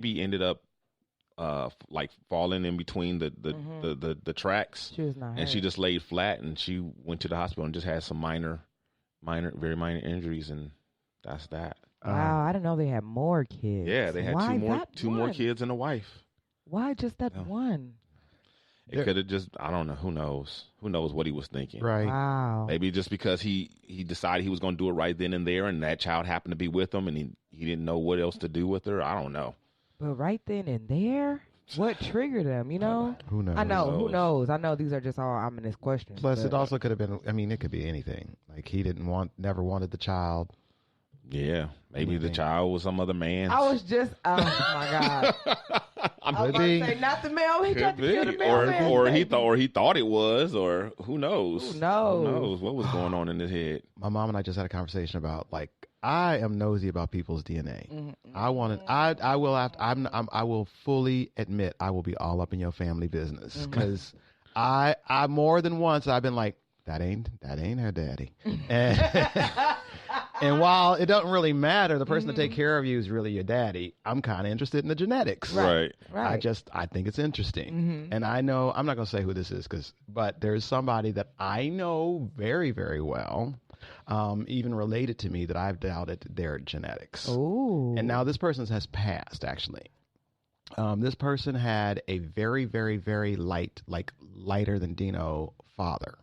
baby ended up like falling in between the tracks. She was not and she hurt. just laid flat, and she went to the hospital and just had some very minor injuries, and that's that. Wow, I didn't know they had more kids. Yeah, they had Why two more kids and a wife. Why just that Yeah. one? It could have just, I don't know, who knows what he was thinking. Right. Wow. Maybe just because he decided he was going to do it right then and there, and that child happened to be with him, and he didn't know what else to do with her. I don't know. But right then and there, what triggered him, you know? Who knows? I know, who knows? I know these are just all ominous questions. Plus, it also could have been, I mean, it could be anything. Like, he never wanted the child. Yeah, maybe the child was some other man. I was just, oh my God. I was about to say, not the male. He tried to kill the mailman. Or he thought it was, or who knows? Who knows what was going on in his head? My mom and I just had a conversation about, like, I am nosy about people's DNA. Mm-hmm. I will fully admit I will be all up in your family business because I more than once I've been like, that ain't her daddy. And while it doesn't really matter, the person to take care of you is really your daddy. I'm kind of interested in the genetics. Right. I think it's interesting. And I know, I'm not going to say who this is, but there's somebody that I know very, very well, even related to me, that I've doubted their genetics. Ooh. And now this person has passed, actually. This person had a very, very, very lighter than Dino father.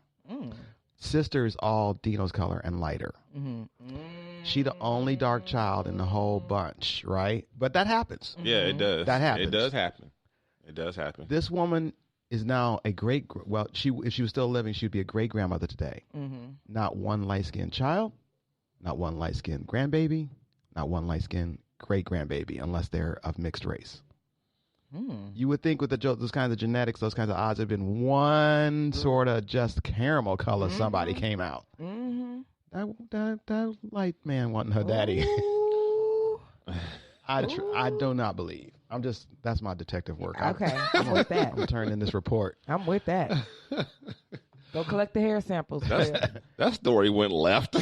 Sisters all Dino's color and lighter. She the only dark child in the whole bunch, right? But that happens. Yeah, it does. That happens. It does happen. It does happen. This woman is now if she was still living, she'd be a great grandmother today. Not one light skinned child, not one light skinned grandbaby, not one light skinned great grandbaby, unless they're of mixed race. You would think with those kinds of genetics, those kinds of odds, there'd been one sort of just caramel color somebody came out. That light man wasn't her daddy. I do not believe. That's my detective work. Okay, I'm with that. I'm turning this report. I'm with that. Go collect the hair samples. That story went left. No,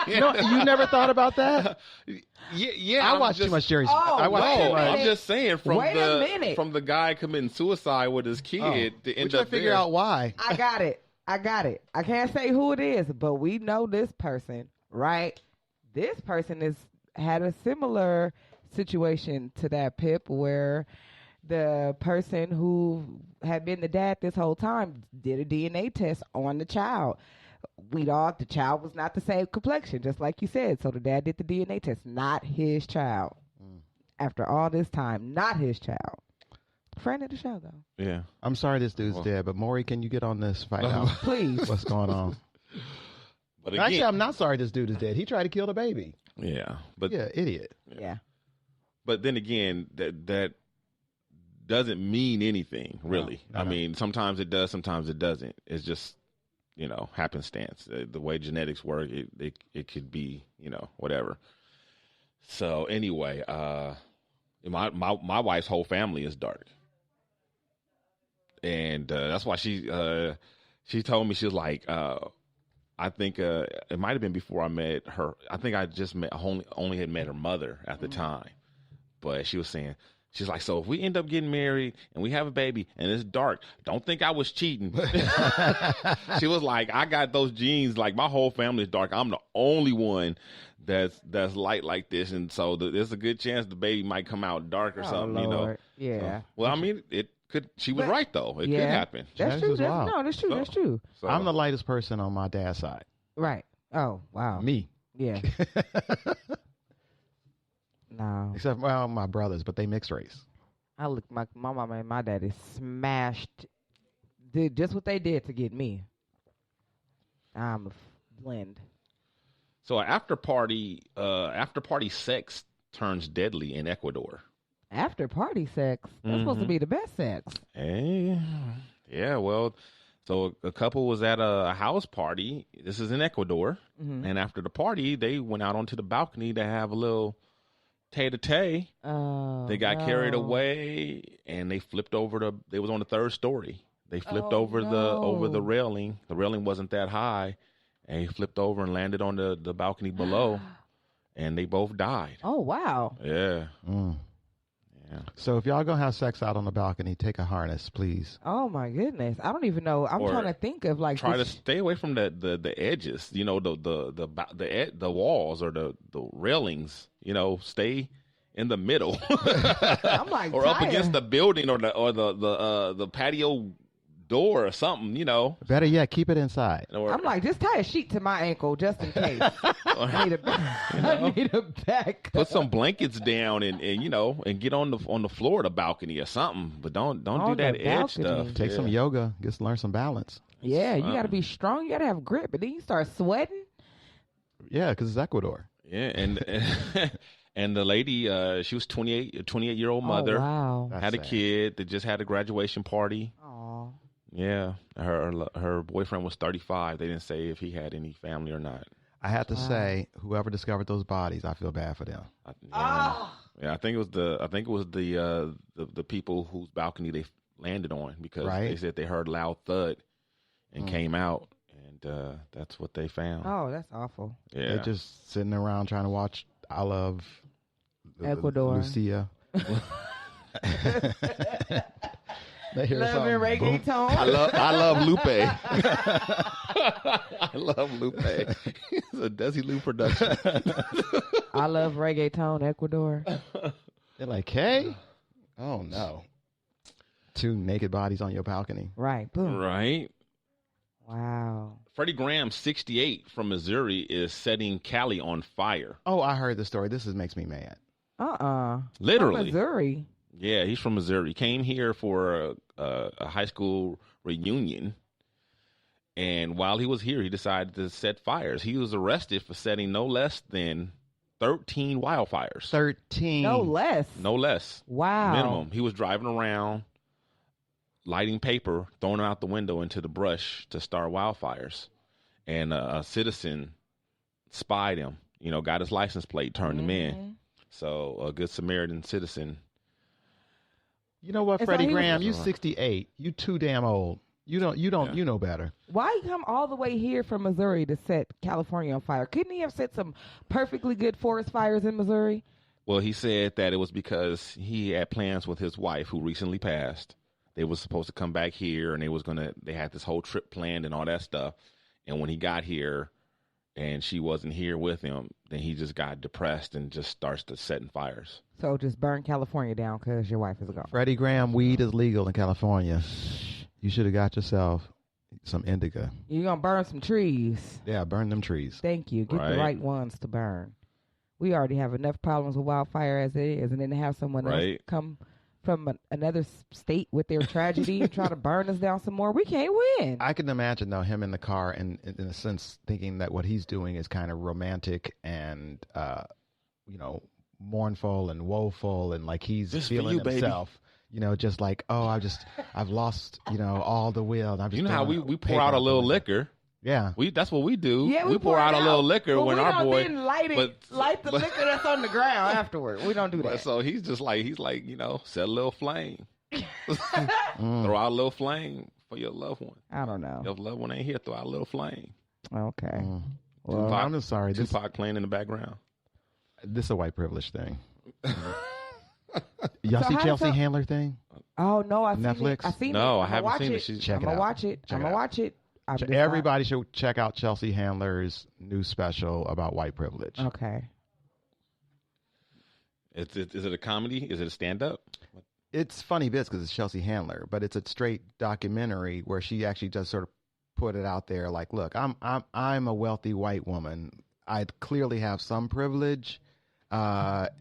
you never thought about that? Yeah. I watched too much Jerry. I'm just saying Wait a minute. from the guy committing suicide with his kid to end up figure out why. I got it. I can't say who it is, but we know this person, right? This person had a similar situation to that, Pip, where the person who had been the dad this whole time did a DNA test on the child. The child was not the same complexion, just like you said. So the dad did the DNA test, not his child. After all this time, not his child. Friend of the show, though. Yeah. I'm sorry this dude's dead, but Maury, can you get on this fight out? Please. What's going on? But again, actually, I'm not sorry this dude is dead. He tried to kill the baby. Yeah. But yeah, idiot. Yeah. But then again, that doesn't mean anything, really. No. I mean, sometimes it does, sometimes it doesn't. It's just, happenstance. The way genetics work, it could be, whatever. So anyway, my wife's whole family is dark. And that's why she told me, she was like, I think it might have been before I met her. I think I just only had met her mother at the time. But she was saying, she's like, so if we end up getting married and we have a baby and it's dark, don't think I was cheating. She was like, I got those genes. Like, my whole family is dark. I'm the only one that's light like this. And so there's a good chance the baby might come out dark or something, Lord. Yeah. So, well, I mean, it could. She was right, though. It could happen. That's true. That's true. That's true. So, I'm the lightest person on my dad's side. Right. Oh, wow. Me. Yeah. No. Except, well, my brothers, but they mixed race. I look, my mama and my daddy did just what they did to get me. I'm a blend. So after party sex turns deadly in Ecuador. After party sex? That's supposed to be the best sex. Yeah, well, so a couple was at a house party. This is in Ecuador. And after the party, they went out onto the balcony to have a little tay-to-tay. Oh, they got carried away, and they flipped over they was on the third story. They flipped over the railing. The railing wasn't that high, and he flipped over and landed on the balcony below, and they both died. Oh, wow. Yeah. So if y'all gonna have sex out on the balcony, take a harness, please. Oh my goodness, I don't even know. I'm Or trying to think of like Try to stay away from the edges. You know, the walls or the railings. You know, stay in the middle. I'm like or up tired. against the building or the patio door or something. You know. Better yet, keep it inside. Or, I'm like, just tie a sheet to my ankle just in case. I need a back. put some blankets down and you know and get on the floor of the balcony or something. But don't On do that the edge balcony. stuff. Take some yoga. Just learn some balance. Yeah, you got to be strong. You got to have grip, and then you start sweating. Yeah, because it's Ecuador. Yeah, and and the lady, she was 28-year-old mother. Oh, wow. That's Had a sad. kid that just had a graduation party. Aw. Yeah, her boyfriend was 35. They didn't say if he had any family or not. I had to say, whoever discovered those bodies, I feel bad for them. Yeah, I think it was the people whose balcony they landed on because Right. they said they heard loud thud and came out, and that's what they found. Oh, that's awful. Yeah, They're just sitting around trying to watch I Love Ecuador. Lucia. They hear Love and something, boom. reggaeton. I love Lupe. I love Lupe. It's a Desi Lu production. I love reggaeton, Ecuador. They're like, hey? Oh, no. Two naked bodies on your balcony. Right. Boom. Right. Wow. Freddie Graham, 68, from Missouri, is setting Cali on fire. Oh, I heard the story. Makes me mad. Literally. From Missouri. Yeah, he's from Missouri. He came here for a high school reunion. And while he was here, he decided to set fires. He was arrested for setting no less than 13 wildfires. 13. No less. No less. Wow. Minimum. He was driving around, lighting paper, throwing it out the window into the brush to start wildfires. And a citizen spied him, got his license plate, turned him in. So a good Samaritan citizen. You know what, And so Freddie he was- Graham? You 68. You too damn old. You know better. Why he come all the way here from Missouri to set California on fire? Couldn't he have set some perfectly good forest fires in Missouri? Well, he said that it was because he had plans with his wife who recently passed. They were supposed to come back here and they had this whole trip planned and all that stuff. And when he got here and she wasn't here with him, then he just got depressed and just starts to setting fires. So just burn California down because your wife is gone. Freddie Graham, weed is legal in California. You should have got yourself some indica. You're going to burn some trees. Yeah, burn them trees. Thank you. Get the Right. right ones to burn. We already have enough problems with wildfire as it is. And then to have someone else Right. come from another state with their tragedy and try to burn us down some more, we can't win. I can imagine, though, him in the car and in a sense thinking that what he's doing is kind of romantic and, mournful and woeful and like he's This for feeling you, baby. himself. Just like, I've lost, all the will. I'm just You know how throwing we paper pour out a the little window. liquor. Yeah. That's what we do. Yeah, we pour out a little liquor but when we our don't boy then light the liquor that's on the ground afterward. We don't do that. So he's just like set a little flame. Throw out a little flame for your loved one. I don't know. If your loved one ain't here, throw out a little flame. Okay. Well, Tupac- I'm just sorry. This Tupac playing in the background. is a white privilege thing. Y'all So see how Chelsea does that- Handler thing? Oh no, I seen Netflix? it. I seen No, it. I I'ma haven't watch seen it. it. She's- Check I'm it gonna out. watch it. Check I'm it gonna out. watch it. I'm just Everybody should check out Chelsea Handler's new special about white privilege. not- Okay. Is it a comedy? Is it a stand-up? It's funny bits because it's Chelsea Handler, but it's a straight documentary where she actually just sort of put it out there like, look, I'm a wealthy white woman. I clearly have some privilege, but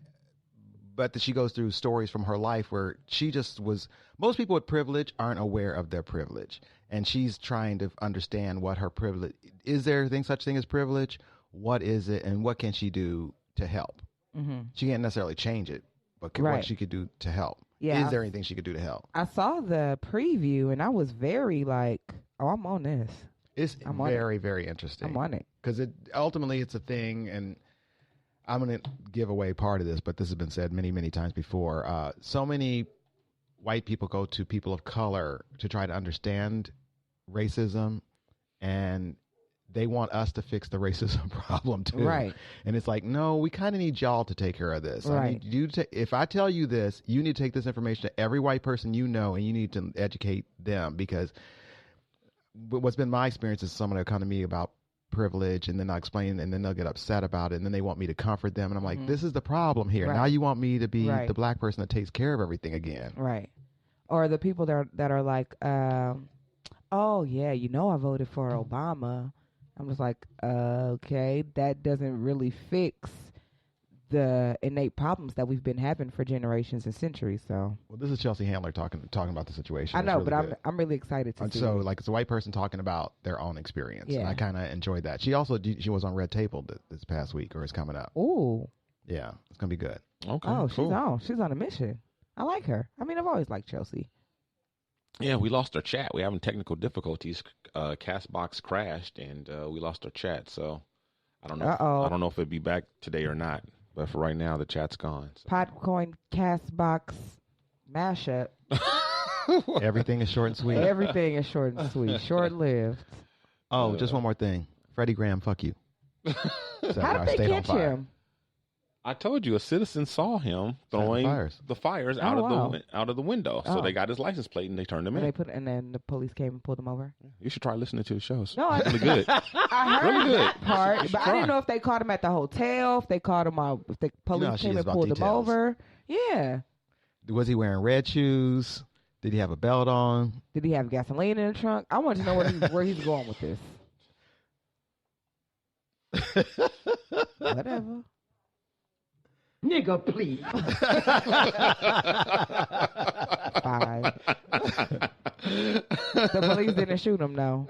that she goes through stories from her life where she just was. Most people with privilege aren't aware of their privilege, and she's trying to understand what her privilege is. There such thing as privilege? What is it, and what can she do to help? Mm-hmm. She can't necessarily change it, but Right. what she could do to help. Yeah. Is there anything she could do to help? I saw the preview and I was very like, oh, I'm on this. It's I'm on it. very, very interesting. I'm on it. Because ultimately it's a thing, and I'm going to give away part of this, but this has been said many, many times before. So many white people go to people of color to try to understand racism, and they want us to fix the racism problem too. Right. And it's like, no, we kind of need y'all to take care of this. Right. I need you to, if I tell you this, you need to take this information to every white person you know, and you need to educate them, because what's been my experience is someone will come to me about privilege, and then I'll explain, and then they'll get upset about it, and then they want me to comfort them, and I'm like, this is the problem here. Right. Now you want me to be Right. the black person that takes care of everything again. Right. Or the people that are like, oh yeah, I voted for Obama. I'm just like, okay, that doesn't really fix the innate problems that we've been having for generations and centuries. So, well, this is Chelsea Handler talking about the situation. I know, really but I'm really excited to see. So, it. like, it's a white person talking about their own experience. Yeah. And I kind of enjoyed that. She was on Red Table this past week, or it's coming up. Ooh. Yeah, it's gonna be good. Okay. Oh, cool. she's on a mission. I like her. I mean, I've always liked Chelsea. Yeah, we lost our chat. We're having technical difficulties. Castbox crashed, and we lost our chat. So I don't know. I don't know if it'll be back today or not. But for right now, the chat's gone. So. Podcoin Castbox mashup. Everything is short and sweet. Everything is short and sweet. Short lived. Oh, just one more thing. Freddie Graham, fuck you. How did they catch him? I told you, a citizen saw him throwing the fires out of the window. So they got his license plate and they turned him in. And then the police came and pulled him over. You should try listening to the shows. No, really good. I heard really good. that part, but I didn't know if they caught him at the hotel, if they caught him out, if the police came and pulled him over. Yeah. Was he wearing red shoes? Did he have a belt on? Did he have gasoline in the trunk? I want to know where he's going with this. Whatever. Nigga, please. Fine. The police didn't shoot him, though.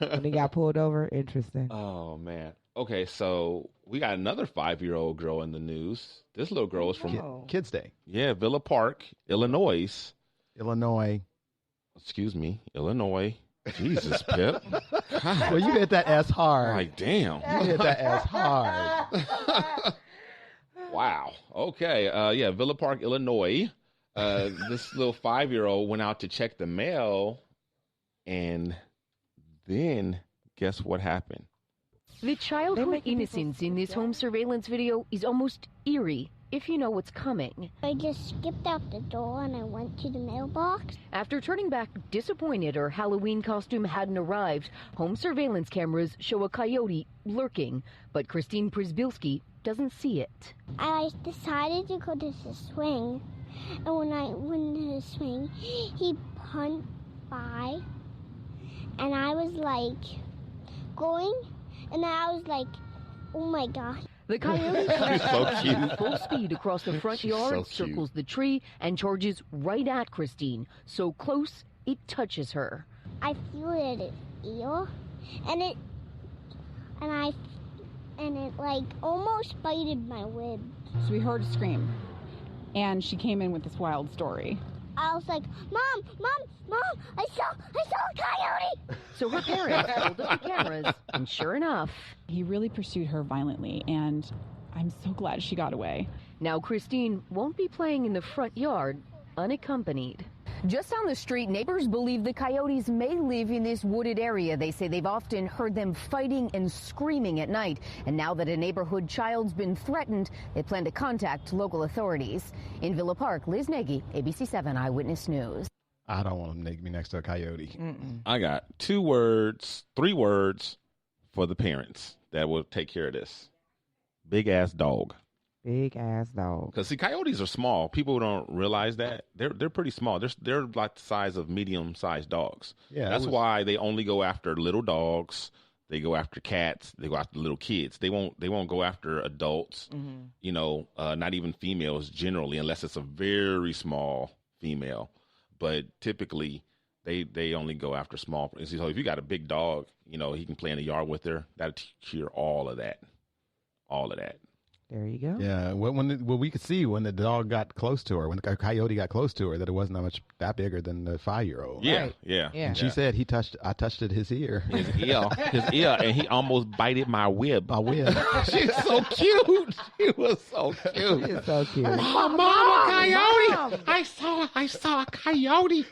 When he got pulled over. Interesting. Oh, man. Okay, so we got another 5-year-old girl in the news. This little girl is from Kids Day. Yeah, Villa Park, Illinois. Excuse me, Illinois. Jesus, Pip. Well, you hit that S hard. Like, damn. You hit that S hard. Wow. Okay. Yeah, Villa Park, Illinois. This little 5-year-old went out to check the mail, and then guess what happened? The childhood innocence in this home surveillance video is almost eerie, if you know what's coming. I just skipped out the door and I went to the mailbox. After turning back disappointed her Halloween costume hadn't arrived, home surveillance cameras show a coyote lurking, but Christine Przybylski doesn't see it. I decided to go to the swing, and when I went to the swing, he punched by, and I was like going, and then I was like, oh my gosh. The coyote flies so cute. full speed across the front yard, circles the tree, and charges right at Christine, so close it touches her. I feel it in its ear, and it like almost bited my rib. So we heard a scream, and she came in with this wild story. I was like, Mom, I saw a coyote. So her parents pulled up the cameras, and sure enough, He really pursued her violently, and I'm so glad she got away. now Christine won't be playing in the front yard unaccompanied. Just down the street, neighbors believe the coyotes may live in this wooded area. They say they've often heard them fighting and screaming at night. And now that a neighborhood child's been threatened, they plan to contact local authorities. In Villa Park, Liz Nagy, ABC 7 Eyewitness News. I don't want to be next to a coyote. I got 3 words for the parents that will take care of this. Big ass dog. Big ass dog. Because see, coyotes are small. People don't realize that they're pretty small. They're like the size of medium-sized dogs. Yeah, that's why they only go after little dogs. They go after cats. They go after little kids. They won't go after adults. Mm-hmm. You know, not even females generally, unless it's a very small female. But typically, they only go after small. So if you got a big dog, you know, he can play in the yard with her. That'll cure all of that. All of that. There you go. Yeah, when we could see when the dog got close to her, when the coyote got close to her, that it wasn't that bigger than the 5-year-old. Yeah, Right. yeah. And she said I touched it his ear. His ear, and he almost bited my rib. My whip. She's so cute. She was so cute. She's so cute. Mama, coyote! I saw a coyote.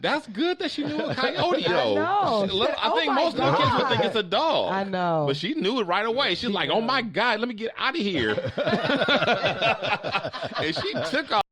That's good that she knew a coyote, though. know. I think most of the kids would think it's a dog. I know. But she knew it right away. She's like, oh, my God, let me get out of here. And she took off.